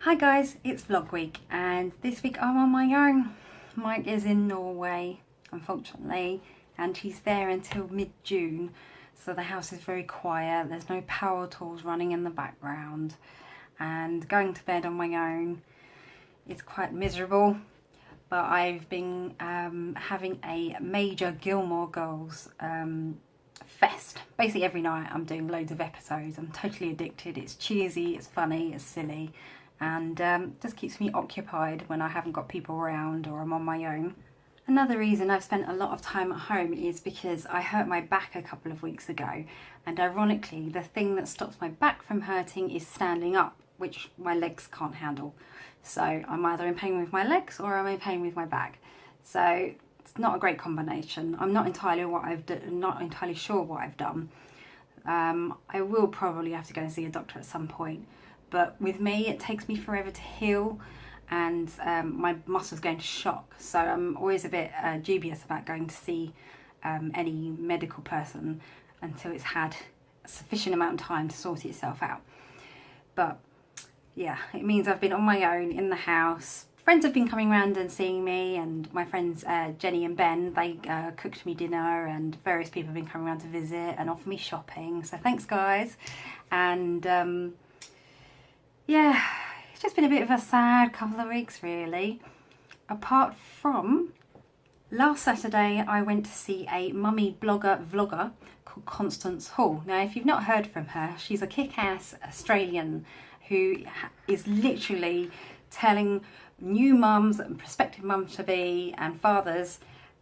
Hi guys, it's vlog week and this week I'm on my own. Mike is in Norway, unfortunately, and he's there until mid-June, so the house is very quiet. There's no power tools running in the background, and going to bed on my own is quite miserable. But I've been having a major Gilmore Girls fest. Basically every night I'm doing loads of episodes. I'm totally addicted. It's cheesy, it's funny, it's silly, and just keeps me occupied when I haven't got people around or I'm on my own. Another reason I've spent a lot of time at home is because I hurt my back a couple of weeks ago, and ironically the thing that stops my back from hurting is standing up, which my legs can't handle. So I'm either in pain with my legs or I'm in pain with my back. So it's not a great combination. I'm not entirely sure what I've done. I will probably have to go and see a doctor at some point. But with me, it takes me forever to heal, and my muscles go into shock. So I'm always a bit dubious about going to see any medical person until it's had a sufficient amount of time to sort itself out. But yeah, it means I've been on my own in the house. Friends have been coming around and seeing me, and my friends Jenny and Ben, they cooked me dinner, and various people have been coming around to visit and offer me shopping. So thanks guys. And yeah, it's just been a bit of a sad couple of weeks really. Apart from last Saturday, I went to see a mummy vlogger called Constance Hall. Now, if you've not heard from her, she's a kick-ass Australian who is literally telling new mums and prospective mums to be and fathers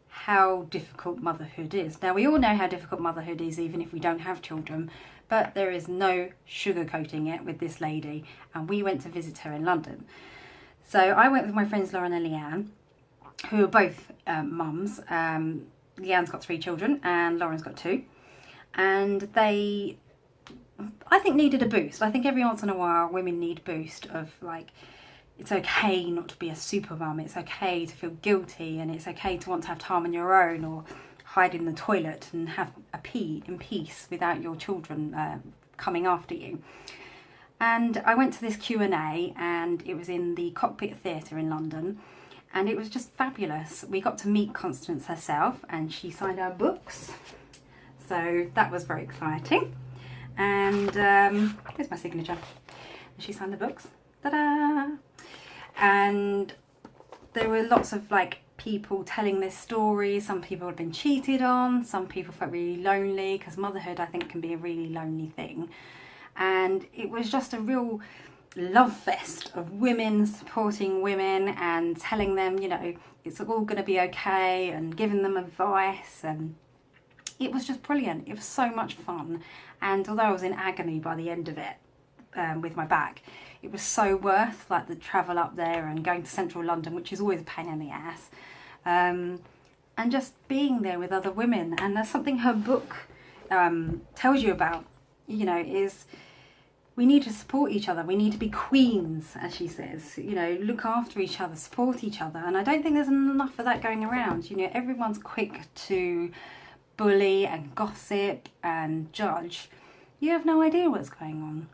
how difficult motherhood is. Now, we all know how difficult motherhood is even if we don't have children, but there is no sugarcoating it with this lady, and we went to visit her in London. So I went with my friends Laura and Eliane, who are both mums. Leanne's got 3 children and Lauren's got 2, and they, I think, needed a boost. I think every once in a while women need a boost of, like, it's okay not to be a super mum, it's okay to feel guilty, and it's okay to want to have time on your own or hide in the toilet and have a pee in peace without your children coming after you. And I went to this Q&A, and it was in the Cockpit Theatre in London, and it was just fabulous. We got to meet Constance herself, and she signed our books, so that was very exciting. And here's my signature. She signed the books. Ta-da! And there were lots of people telling their stories. Some people had been cheated on, some people felt really lonely, because motherhood, I think, can be a really lonely thing. And it was just a real love fest of women supporting women and telling them, you know, it's all going to be okay, and giving them advice. And it was just brilliant. It was so much fun. And although I was in agony by the end of it with my back, it was so worth the travel up there and going to central London, which is always a pain in the ass, and just being there with other women. And there's something her book tells you about, you know, is we need to support each other. We need to be queens, as she says, you know, look after each other, support each other. And I don't think there's enough of that going around. You know, everyone's quick to bully and gossip and judge. You have no idea what's going on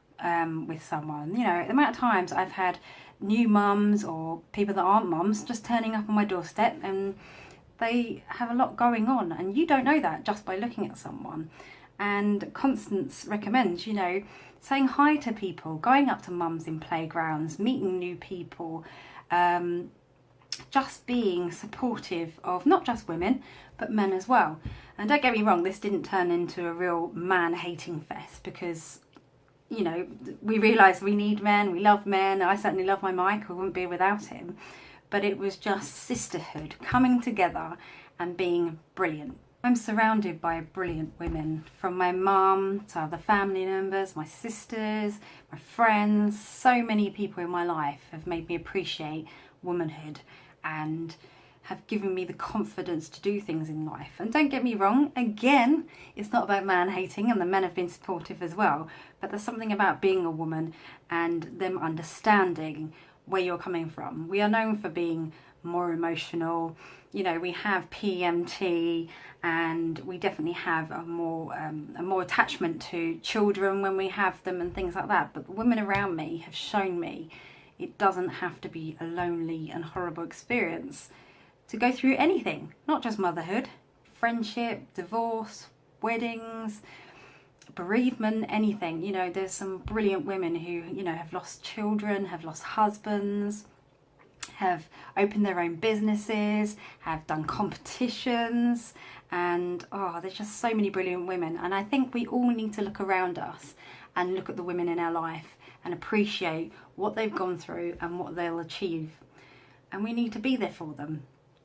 with someone. You know, the amount of times I've had new mums or people that aren't mums just turning up on my doorstep, and they have a lot going on, and you don't know that just by looking at someone. And Constance recommends, you know, saying hi to people, going up to mums in playgrounds, meeting new people, just being supportive of not just women but men as well. And don't get me wrong, this didn't turn into a real man-hating fest, because, you know, we realise we need men, we love men. I certainly love my Mike, I wouldn't be without him. But it was just sisterhood coming together and being brilliant. I'm surrounded by brilliant women, from my mum to other family members, my sisters, my friends. So many people in my life have made me appreciate womanhood and have given me the confidence to do things in life. And don't get me wrong, again, it's not about man hating, and the men have been supportive as well, but there's something about being a woman and them understanding where you're coming from. We are known for being more emotional, you know, we have PMT, and we definitely have a more attachment to children when we have them and things like that. But the women around me have shown me It doesn't have to be a lonely and horrible experience to go through anything, not just motherhood, friendship, divorce, weddings, bereavement, anything. You know, there's some brilliant women who, you know, have lost children, have lost husbands, have opened their own businesses, have done competitions, and there's just so many brilliant women. And I think we all need to look around us and look at the women in our life and appreciate what they've gone through and what they'll achieve, and we need to be there for them.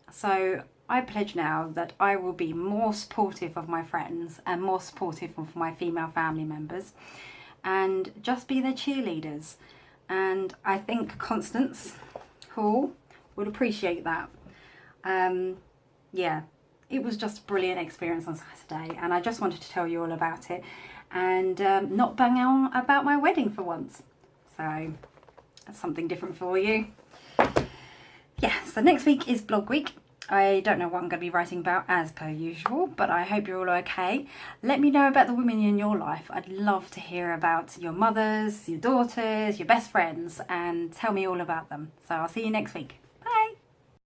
So I pledge now that I will be more supportive of my friends and more supportive of my female family members, and just be their cheerleaders. And I think Constance Hall would appreciate that. Yeah, it was just a brilliant experience on Saturday, and I just wanted to tell you all about it and not bang on about my wedding for once. So that's something different for you. Yeah, so next week is blog week. I don't know what I'm going to be writing about as per usual, but I hope you're all okay. Let me know about the women in your life. I'd love to hear about your mothers, your daughters, your best friends, and tell me all about them. So I'll see you next week.